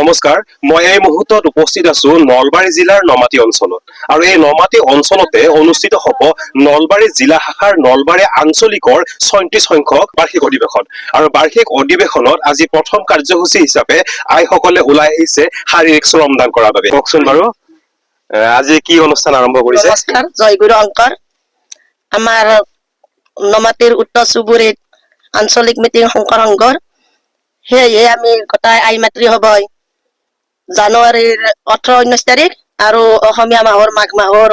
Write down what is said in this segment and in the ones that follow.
নমস্কাৰ, মই এই মুহূৰ্তত উপস্থিত আছো নলবাৰী জিলাৰ নমাটি অঞ্চলত আৰু এই নমাটি অঞ্চলতে অনুষ্ঠিত হ'ব নলবাৰী জিলা শাখাৰ নলবাৰী আঞ্চলিকৰ ৩৬ সংখ্যক বাৰ্ষিক অধিৱেশন আৰু বাৰ্ষিক অধিৱেশনত আজি প্ৰথম কাৰ্যসূচী হিচাপে আইসকলে ওলাই আহিছে শাৰীৰিক শ্ৰমদান কৰাৰ বাবে। কওকচোন বাৰু আজি কি অনুষ্ঠান আৰম্ভ কৰিছে? নমস্কাৰ, জয়গুৰু শংকৰ। আমাৰ নমাটিৰ উত্তৰ চুবুৰীত আঞ্চলিক মিটিং শংকৰ সংঘৰ, সেয়ে আমি গোটাই আই মাতৃ সভাই জানুৱাৰীৰ ১৮-১৯ তাৰিখ আৰু অসমীয়া মাহৰ মাঘ মাহৰ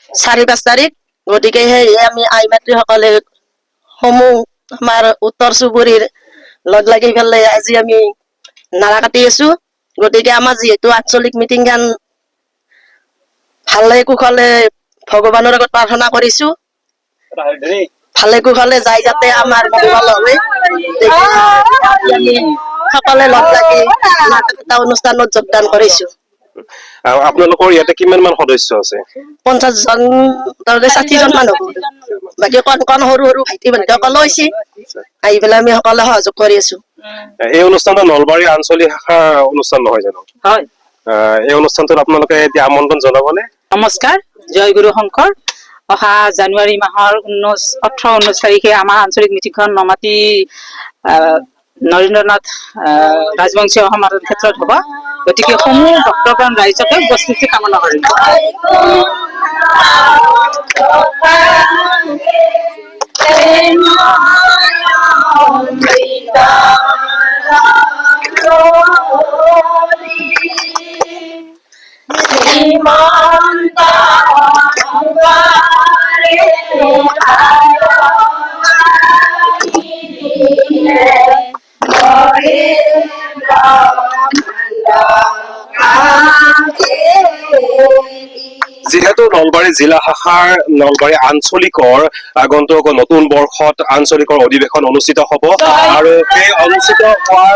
৪-৫ তাৰিখ, গতিকে সেয়ে আমি আই মাতৃসকলে সমূহ আমাৰ উত্তৰ চুবুৰীৰ লগ লাগি পেলাই আজি আমি নাৰা কাটি আছো। গতিকে আমাৰ যিহেতু আঞ্চলিক মিটিংখন ভালে কুশলে ভগৱানৰ আগত প্ৰাৰ্থনা কৰিছো, ভালে কুশলে যাই যাতে আমাৰ মংগল হয়। আমি সকলে লগ লাগি এটা অনুষ্ঠানত যোগদান কৰিছো। আৰু আপোনালোকৰ ইয়াতে কিমান মান সদস্য আছে? 50 জন, 60 জন মানুহ। বাকী কণ সৰু সৰু ভাইটি ভণ্টিসকলো হৈছে, আহি পেলাই আমি সকলে সহযোগ কৰি আছো। এই অনুষ্ঠানটো নলবাৰী আঞ্চলিক শাখাৰ অনুষ্ঠান নহয় জানো? হয়। এই অনুষ্ঠানটোত আপোনালোকে এতিয়া আমন্ত্ৰণ জনাবনে? নমস্কাৰ, জয় গুৰু শংকৰ। অহা জানুৱাৰী মাহৰ 18-19 তাৰিখে আমাৰ আঞ্চলিক মিটিংখন নমাটি নৰেন্দ্ৰনাথ ৰাজবংশী সমাজৰ ক্ষেত্ৰত হ'ব। গতিকে সমূহ ভক্তপ্ৰাণ ৰাইজকে উপস্থিতি কামনা কৰিম। যিহেতু নলবাৰী জিলা শাখাৰ নলবাৰী আঞ্চলিকৰ আগন্তুক নতুন বৰ্ষত আঞ্চলিকৰ অধিৱেশন অনুষ্ঠিত হ'ব আৰু সেই অনুষ্ঠিত হোৱাৰ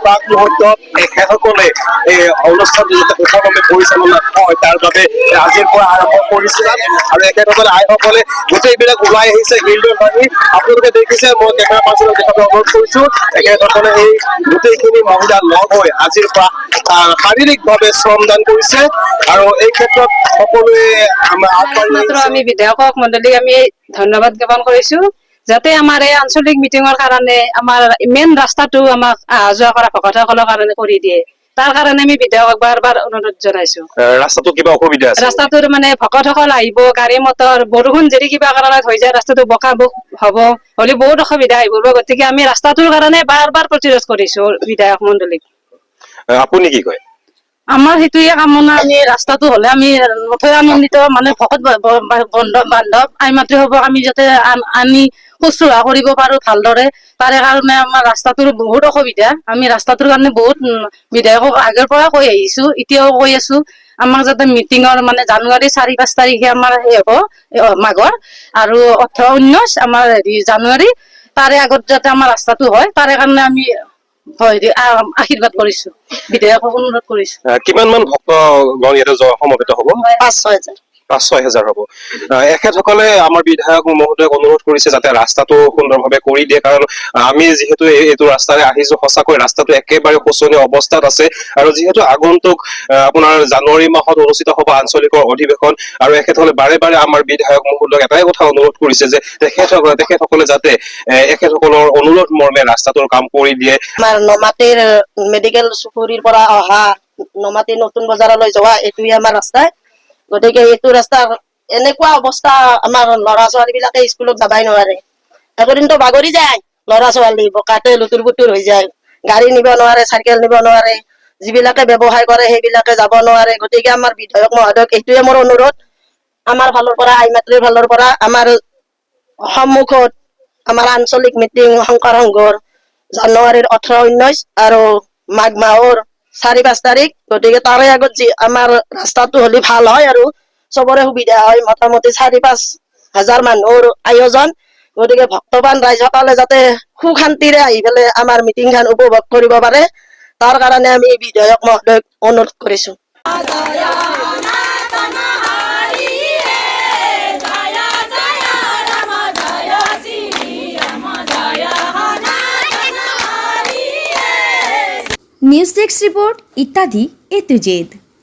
প্ৰাক মুহূৰ্তত এখেতসকলে এই অনুষ্ঠানটো যাতে সুষমভাৱে পৰিচালনা হয় তাৰ বাবে আজিৰ পৰা আৰম্ভ কৰিছে আৰু এখেতসকলে আইসকলে গোটেইবিলাক ওলাই আহিছে গিল্ডৰ বাঢ়ি। আপোনালোকে দেখিছে, মই কেমেৰা পাৰ্চনক দেখাবলৈ অনুৰোধ কৰিছো, এখেতসকলে এই গোটেইখিনি মহিলা লগ হৈ আজিৰ পৰা শাৰীৰিকভাৱে শ্ৰমদান কৰিছে আৰু এই ক্ষেত্ৰত সকলোৱে আমি বিধায়কক মণ্ডলীক আমি ধন্যবাদ জ্ঞাপন কৰিছো, যাতে আমাৰ এই আঞ্চলিক মিটিঙৰ কাৰণে আমাৰ মেইন ৰাস্তাটো আমাক অহা যোৱা কৰা ভকতসকলৰ কাৰণে কৰি দিয়ে। তাৰ কাৰণে আমি বিধায়কক বাৰ বাৰ অনুৰোধ জনাইছো। ৰাস্তাটো কিবা অসুবিধা আছে? ৰাস্তাটোৰ মানে ভকতসকল আহিব, গাড়ী মটৰ, বৰষুণ যদি কিবা কাৰণত হৈ যায় ৰাস্তাটো বোকা বোক হব, হলে বহুত অসুবিধা আহিব। গতিকে আমি ৰাস্তাটোৰ কাৰণে বাৰ বাৰ প্ৰতিৰোধ কৰিছো বিধায়ক মণ্ডলীক। আপুনি কি কয়? আমাৰ সেইটোয়ে কামনা, আমি ৰাস্তাটো হলে আমি নথৈ আনন্দিত, মানে ভকত বান্ধৱ আই মাতৃ সভাক আমি যাতে আনি শুশ্ৰূষা কৰিব পাৰো ভালদৰে, তাৰে কাৰণে আমাৰ ৰাস্তাটোৰ বহুত অসুবিধা। আমি ৰাস্তাটোৰ কাৰণে বহুত বিধায়কক আগৰ পৰা কৈ আহিছো, এতিয়াও কৈ আছো, আমাক যাতে মিটিঙৰ মানে জানুৱাৰী 4-5 তাৰিখে আমাৰ সেই হ'ব মাঘৰ, আৰু 18-19 আমাৰ জানুৱাৰী, তাৰে আগত যাতে আমাৰ ৰাস্তাটো হয়, তাৰে কাৰণে আমি আশীৰ্বাদ কৰিছো, বিধায়কক অনুৰোধ কৰিছো। কিমান মান ভক্তগণ ইয়াতে সমবেত হ'ব? 5-6 হাজাৰ। 5-6 হাজাৰ হ'ব। এখেতসকলে আমাৰ বিধায়ক মহোদয়ক অনুৰোধ কৰিছে যাতে ৰাস্তাটো সুন্দৰভাৱে কৰি দিয়ে, কাৰণ আমি যিহেতু এইটো ৰাস্তাৰে আহিছো, সঁচাকৈ ৰাস্তাটো একেবাৰে শোচনীয় অৱস্থাত আছে আৰু যিহেতু আগন্তুক আপোনাৰ জানুৱাৰী মাহত অনুষ্ঠিত হ'ব আঞ্চলিকৰ অধিৱেশন আৰু এখেতসকলে বাৰে বাৰে আমাৰ বিধায়ক মহোদয়ক এটাই কথা অনুৰোধ কৰিছে যে তেখেতসকলে যাতে এখেতসকলৰ অনুৰোধ মৰ্মে ৰাস্তাটোৰ কাম কৰি দিয়ে। আমাৰ নমাটিৰ মেডিকেল চুবুৰীৰ পৰা অহা নমাটি নতুন বজাৰলৈ যোৱা এইটোৱে আমাৰ ৰাস্তা। গতিকে এইটো ৰাস্তাৰ এনেকুৱা অৱস্থা, আমাৰ ল'ৰা ছোৱালী বিলাকে স্কুলত যাবাই নোৱাৰে, একেদিনতো বাগৰি যায় ল'ৰা ছোৱালী, বোকাতে লুতুৰ পুতুৰ হৈ যায়, গাড়ী নিব নোৱাৰে, চাইকেল নিব নোৱাৰে, যিবিলাকে ব্যৱসায় কৰে সেইবিলাকে যাব নোৱাৰে। গতিকে আমাৰ বিধায়ক মহোদয়ক এইটোৱে মোৰ অনুৰোধ, আমাৰ ফালৰ পৰা, আই মাতৃৰ ফালৰ পৰা, আমাৰ সন্মুখত আমাৰ আঞ্চলিক মিটিং শংকৰ সংঘৰ জানুৱাৰীৰ 18-19 আৰু মাঘ মাহৰ 4-5 তাৰিখ। গতিকে তাৰে আগত যি আমাৰ ৰাস্তাটো হলে ভাল হয় আৰু চবৰে সুবিধা হয়। মোটামুটি 4-5 হাজাৰ মানুহৰ আয়োজন, গতিকে ভক্তবান ৰাইজসকলে যাতে সুখ শান্তিৰে আহি পেলাই আমাৰ মিটিংখন উপভোগ কৰিব পাৰে, তাৰ কাৰণে আমি বিধায়ক মহোদয়ক অনুৰোধ কৰিছো। নিউজ ডেস্ক ৰিপোৰ্ট ইত্যাদি A to Z।